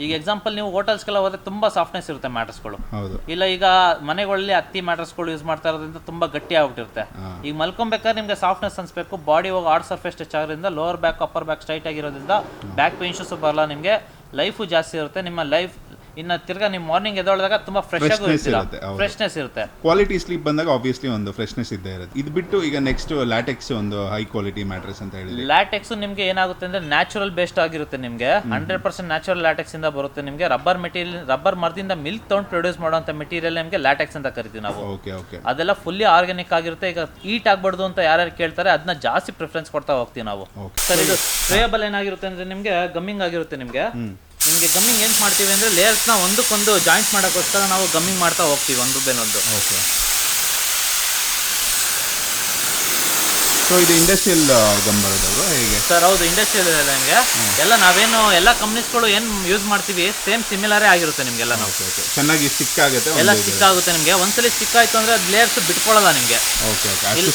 ಈಗ ಎಕ್ಸಾಂಪಲ್ ನೀವು ಹೋಟೆಲ್ಸ್ಗೆಲ್ಲ ಹೋದ್ರೆ ತುಂಬಾ ಸಾಫ್ಟ್ನೆಸ್ ಇರುತ್ತೆ ಮ್ಯಾಟರ್ಸ್ಗಳು. ಇಲ್ಲ ಈಗ ಮನೆಗಳಲ್ಲಿ ಹತ್ತಿ ಮ್ಯಾಟರ್ಸ್ಗಳು ಯೂಸ್ ಮಾಡ್ತಾ ಇರೋದ್ರಿಂದ ತುಂಬಾ ಗಟ್ಟಿ ಆಗ್ಬಿಟ್ಟಿರುತ್ತೆ. ಈಗ ಮಲ್ಕೊಬೇಕಾದ್ರೆ ನಿಮ್ಗೆ ಸಾಫ್ಟ್ನೆಸ್ ಅನ್ಸ್ಬೇಕು, ಬಾಡಿ ಹೋಗಿ ಹಾರ್ಡ್ ಸರ್ಫೇಸ್ ಟಚ್ ಆಗೋದ್ರಿಂದ lower back upper back straight ಆಗಿರೋದ್ರಿಂದ ಬ್ಯಾಕ್ ಪೇನ್ ಇಶ್ಯೂಸ್ ಬರಲ್ಲ ನಿಮ್ಗೆ. ಲೈಫು ಜಾಸ್ತಿ ಇರುತ್ತೆ. ನಿಮ್ಮ ಲೈಫ್ ಇನ್ನು ತಿರ್ಗಾ ನೀವು ಮಾರ್ನಿಂಗ್ ಎದ್ದೊಳದಾಗ ತುಂಬಾ ಫ್ರೆಶ್ನೆಸ್ ಇರುತ್ತೆ. ಕ್ವಾಲಿಟಿ ಸ್ಲೀಪ್ ಬಂದಾಗ ಆಬ್ವಿಯಸ್ಲಿ ಒಂದು ಫ್ರೆಶ್ನೆಸ್ ಇದ್ದೇ ಇರುತ್ತೆ. ಇದು ಬಿಟ್ಟು ಈಗ ನೆಕ್ಸ್ಟ್ ಲ್ಯಾಟೆಕ್ಸ್ ಒಂದು ಹೈ ಕ್ವಾಲಿಟಿ ಮ್ಯಾಟ್ರೆಸ್ ಅಂತ ಹೇಳಿ. ಲ್ಯಾಟೆಕ್ಸ್ ನಿಮ್ಗೆ ಏನಾಗುತ್ತೆ ಅಂದ್ರೆ ನ್ಯಾಚುರಲ್ ಬೇಸ್ಡ್ ಆಗಿರುತ್ತೆ ನಿಮ್ಗೆ. 100% ನ್ಯಾಚುರಲ್ ಲ್ಯಾಟೆಕ್ಸ್ ಇಂದ ಬರುತ್ತೆ ನಿಮ್ಗೆ. ರಬ್ಬರ್ ಮರದಿಂದ ಮಿಲ್ಕ್ ತಗೊಂಡು ಪ್ರೊಡ್ಯೂಸ್ ಮಾಡುವಂತ ಮೆಟೀರಿಯಲ್ ನಿಮ್ಗೆ ಲ್ಯಾಟೆಕ್ಸ್ ಅಂತ ಕರಿತೀವಿ ನಾವು. ಅದೆಲ್ಲ ಫುಲ್ಲಿ ಆರ್ಗ್ಯಾನಿಕ್ ಆಗಿರುತ್ತೆ. ಈಗ ಹೀಟ್ ಆಗ್ಬಾರ್ದು ಅಂತ ಯಾರ್ಯಾರು ಕೇಳ್ತಾರೆ ಅದನ್ನ ಜಾಸ್ತಿ ಪ್ರಿಫರೆನ್ಸ್ ಕೊಡ್ತಾ ಹೋಗ್ತೀವಿ ನಾವು. ಸರ್ ಇದು ಸ್ಪ್ರೇಯಬಲ್ ಏನಾಗಿರುತ್ತೆ ಅಂದ್ರೆ ನಿಮ್ಗೆ ಗಮ್ಮಿಂಗ್ ಆಗಿರುತ್ತೆ ನಿಮ್ಗೆ. ನಿಮಗೆ ಗಮ್ಮಿಂಗ್ ಏನು ಮಾಡ್ತೀವಿ ಅಂದರೆ ಲೇಯರ್ಸ್ನ ಒಂದಕ್ಕೊಂದು ಜಾಯಿಂಟ್ ಮಾಡೋಕ್ಕೋಸ್ಕರ ನಾವು ಗಮ್ಮಿಂಗ್ ಮಾಡ್ತಾ ಹೋಗ್ತೀವಿ ಒಂದು ರೂಪಾಯಿನೊಂದು. ಓಕೆ. ಸೊ ಇದು ಇಂಡಸ್ಟ್ರಿಯಲ್ ಗಮ್ ಬರೋದು ಹೇಗೆ ಸರ್? ಹೌದು, ಇಂಡಸ್ಟ್ರಿಯಲ್ ನಿಮಗೆ ಎಲ್ಲ ನಾವೇನು ಎಲ್ಲ ಕಂಪ್ನೀಸ್ಗಳು ಏನು ಯೂಸ್ ಮಾಡ್ತೀವಿ ಸೇಮ್ ಸಿಮಿಲರೇ ಆಗಿರುತ್ತೆ ನಿಮಗೆಲ್ಲ. ನಾವು ಚೆನ್ನಾಗಿ ಸ್ಟಿಕ್ ಆಗುತ್ತೆ, ಎಲ್ಲ ಸ್ಟಿಕ್ ಆಗುತ್ತೆ ನಿಮಗೆ. ಒಂದ್ಸಲಿ ಸ್ಟಿಕ್ ಆಯಿತು ಅಂದರೆ ಅದು ಲೇಯರ್ಸ್ ಬಿಟ್ಕೊಳ್ಳಲ್ಲ ನಿಮಗೆ. Okay okay. ಅಷ್ಟು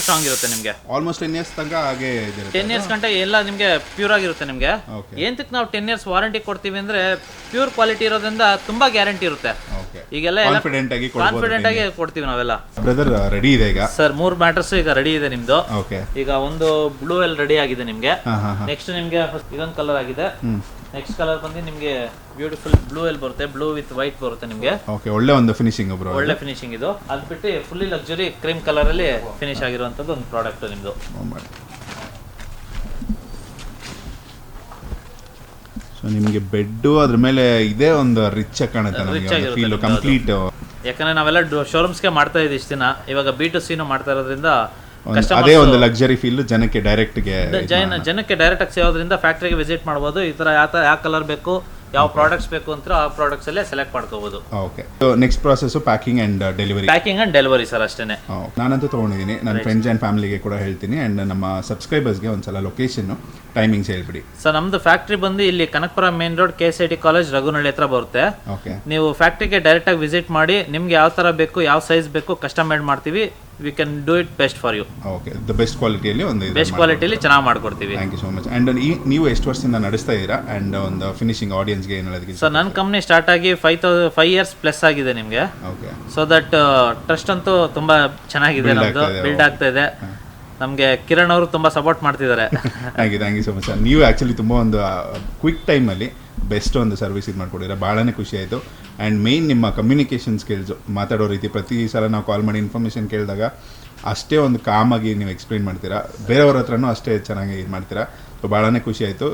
ಸ್ಟ್ರಾಂಗ್ ಇರುತ್ತೆ ನಿಮಗೆ. ಆಲ್ಮೋಸ್ಟ್ 10 years ತನಕ ಹಾಗೆ ಇದೆ. 10 years ಗಂಟೆ ಎಲ್ಲ ನಿಮಗೆ ಪ್ಯೂರ್ ಆಗಿರುತ್ತೆ ನಿಮಗೆ. ಏನಕ್ಕೆ ನಾವು 10 years ವಾರಂಟಿ ಕೊಡ್ತೀವಿ ಅಂದರೆ ಪ್ಯೂರ್ ಕ್ವಾಲಿಟಿ ಇರೋದ್ರಿಂದ ತುಂಬಾ ಗ್ಯಾರಂಟಿ ಇರುತ್ತೆ. ಈಗೆಲ್ಲ ಕಾನ್ಫಿಡೆಂಟ್ ಆಗಿ ಕೊಡ್ತೀವಿ ನಾವೆಲ್ಲ. ಬ್ರದರ್ ರೆಡಿ ಇದೆ ಈಗ ಸರ್. 3 ಮ್ಯಾಟರ್ಸ್ ಈಗ ರೆಡಿ ಇದೆ ನಿಮ್ದು. ಈಗ ಒಂದು ಬ್ಲೂ ಅಲ್ಲಿ ರೆಡಿ ಆಗಿದೆ ನಿಮ್ಗೆ. ನೆಕ್ಸ್ಟ್ ನಿಮ್ಗೆ ಇದೊಂದು ಕಲರ್ ಆಗಿದೆ. ನೆಕ್ಸ್ಟ್ ಕಲರ್ ಬಂದು ನಿಮ್ಗೆ ಬ್ಯೂಟಿಫುಲ್ ಬ್ಲೂ ಅಲ್ಲಿ ಬರುತ್ತೆ. ಬ್ಲೂ ವಿತ್ ವೈಟ್ ಬರುತ್ತೆ ನಿಮ್ಗೆ. ಓಕೆ. ಒಳ್ಳೆ ಒಂದು ಫಿನಿಶಿಂಗ್ ಬ್ರೋ. ಒಳ್ಳೆ ಫಿನಿಶಿಂಗ್ ಇದು. ಅದು ಬಿಟ್ಟು ಫುಲ್ಲಿ ಲಕ್ಸುರಿ ಕ್ರೀಮ್ ಕಲರ್ ಅಲ್ಲಿ ಫಿನಿಶ್ ಆಗಿರುವಂತದ್ದು ಒಂದು ಪ್ರಾಡಕ್ಟ್ ನಿಮ್ದು. ನಿಮಗೆ ಬೆಡ್ಡು ಅದ್ರ ಮೇಲೆ ಇದೇ ಒಂದು ರಿಚ್ ಆಗಿ ಕಾಣುತ್ತೆ ನಮಗೆ ಫೀಲ್ ಕಂಪ್ಲೀಟ್. ಯಾಕಂದ್ರೆ ನಾವೆಲ್ಲ ಶೋರೂಮ್ಸ್ಗೆ ಮಾಡ್ತಾ ಇದ್ದೀವಿ ಇಷ್ಟು ದಿನ, ಇವಾಗ B2C ಮಾಡ್ತಾ ಇರೋದ್ರಿಂದ ಅದೇ ಒಂದು ಲಕ್ಸರಿ ಫೀಲ್ ಜನಕ್ಕೆ ಡೈರೆಕ್ಟ್ಗೆ ಡೈರೆಕ್ಟ್ ಆಗಿ ಸಿಗೋದ್ರಿಂದ ಫ್ಯಾಕ್ಟ್ರಿಗೆ ವಿಸಿಟ್ ಮಾಡ್ಬೋದು. ಈ ತರ ಯಾವ ಕಲರ್ ಬೇಕು, ಯಾವ ಪ್ರಾಡಕ್ಟ್ಸ್ ಬೇಕು ಅಂತ ಆ ಪ್ರಾಡಕ್ಟ್ಸ್ ಅಲ್ಲೇ ಸೆಲೆಕ್ಟ್ ಮಾಡ್ಕೋಬಹುದು. Okay, next process packing and delivery sir ಅಷ್ಟೇನೆ. ನಾನಂತೂ ತೊಗೊಂಡಿದ್ದೀನಿ, ನನ್ನ ಫ್ರೆಂಡ್ಸ್ ಆ್ಯಂಡ್ ಫ್ಯಾಮಿಲಿಗೆ ಕೂಡ ಹೇಳ್ತೀನಿ. ಆ್ಯಂಡ್ ನಮ್ಮ ಸಬ್ಸ್ಕ್ರೈಬರ್ಸ್ಗೆ ಒಂದ್ಸಲ ಲೊಕೇಶನ್ ಟೈಮಿಂಗ್ಸ್ ಹೇಳ್ಬಿಡಿ ಸರ್. ನಮ್ದು ಫ್ಯಾಕ್ಟ್ರಿ ಬಂದು ಇಲ್ಲಿ Kanakapura main road KCIT college Raghunalli ಹತ್ರ ಬರುತ್ತೆ. ಓಕೆ, ನೀವು ಫ್ಯಾಕ್ಟ್ರಿಗೆ ಡೈರೆಕ್ಟ್ ಆಗಿ ವಿಸಿಟ್ ಮಾಡಿ, ನಿಮ್ಗೆ ಯಾವ ತರ ಬೇಕು, ಯಾವ ಸೈಜ್ ಬೇಕು ಕಸ್ಟಮೈಡ್ ಮಾಡ್ತೀವಿ. We can do it best for you. Okay, the best ಕ್ವಾಲಿಟಿಯಲ್ಲಿ ಬೆಸ್ಟ್ ಕ್ವಾಲಿಟಿಯಲ್ಲಿ ಚೆನ್ನಾಗಿ ಮಾಡ್ಕೊಡ್ತೀವಿ. Thank you so much. And ನೀವು ಎಷ್ಟು ವರ್ಷದಿಂದ ನಡೆಸ್ತಾ ಇದ್ದೀರಾ? ಆ್ಯಂಡ್ ಒಂದು ಫಿನಿಶಿಂಗ್ ಆಡಿಯನ್ಸ್ಗೆ ಏನು ಹೇಳೋದಕ್ಕೆ ಸರ್? ನನ್ನ ಕಂಪ್ನಿ ಸ್ಟಾರ್ಟ್ ಆಗಿ 5 years ಪ್ಲಸ್ ಆಗಿದೆ ನಿಮಗೆ. ಓಕೆ, ಸೊ ದಟ್ ಟ್ರಸ್ಟ್ ಅಂತೂ ತುಂಬಾ ಚೆನ್ನಾಗಿದೆ, ನಮ್ದು ಬಿಲ್ಡ್ ಆಗ್ತಾ ಇದೆ. ನಮಗೆ ಕಿರಣ್ ಅವರು ತುಂಬಾ ಸಪೋರ್ಟ್ ಮಾಡ್ತಿದ್ದಾರೆ. Thank you so much sir. ನೀವು ಆ್ಯಕ್ಚುಲಿ ತುಂಬ ಒಂದು ಕ್ವಿಕ್ ಟೈಮಲ್ಲಿ ಬೆಸ್ಟ್ ಒಂದು ಸರ್ವಿಸ್ ಇದು ಮಾಡ್ಕೊಡಿದ್ರೆ ಭಾಳನೇ ಖುಷಿ ಆಯಿತು. ಆ್ಯಂಡ್ ಮೇಯ್ನ್ ನಿಮ್ಮ ಕಮ್ಯುನಿಕೇಷನ್ ಸ್ಕಿಲ್ಸು, ಮಾತಾಡೋ ರೀತಿ, ಪ್ರತಿ ಸಲ ನಾವು ಕಾಲ್ ಮಾಡಿ ಇನ್ಫಾರ್ಮೇಷನ್ ಕೇಳಿದಾಗ ಅಷ್ಟೇ ಒಂದು ಕಾಮಾಗಿ ನೀವು ಎಕ್ಸ್ಪ್ಲೈನ್ ಮಾಡ್ತೀರಾ, ಬೇರೆಯವ್ರ ಹತ್ರನೂ ಅಷ್ಟೇ ಚೆನ್ನಾಗಿ ಇದು ಮಾಡ್ತೀರಾ. ಸೊ ಭಾಳನೇ ಖುಷಿ ಆಯಿತು.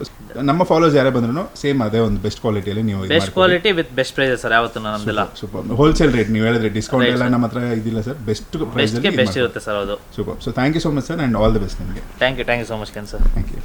ನಮ್ಮ ಫಾಲೋಸ್ ಯಾರೇ ಬಂದ್ರು ಸೇಮ್ ಅದೇ ಒಂದು ಬೆಸ್ಟ್ ಕ್ವಾಲಿಟಿಯಲ್ಲಿ ನೀವು best quality with best price sir. ಯಾವತ್ತೂ ನಮ್ದೆಲ್ಲ ಸೂಪರ್ ಹೋಲ್ಸೇಲ್ ರೇಟ್. ನೀವು ಹೇಳಿದ್ರೆ ಡಿಸ್ಕೌಂಟ್ ಎಲ್ಲ ನಮ್ಮ ಹತ್ರ ಇದಿಲ್ಲ ಸರ್, ಬೆಸ್ಟ್ ಪ್ರೈಸ್ ಬೆಸ್ಟ್ ಇರುತ್ತೆ ಸರ್. ಹೌದು, super. So thank you so much sir, and all the best ನಿಮಗೆ. Thank you so much sir. Thank you.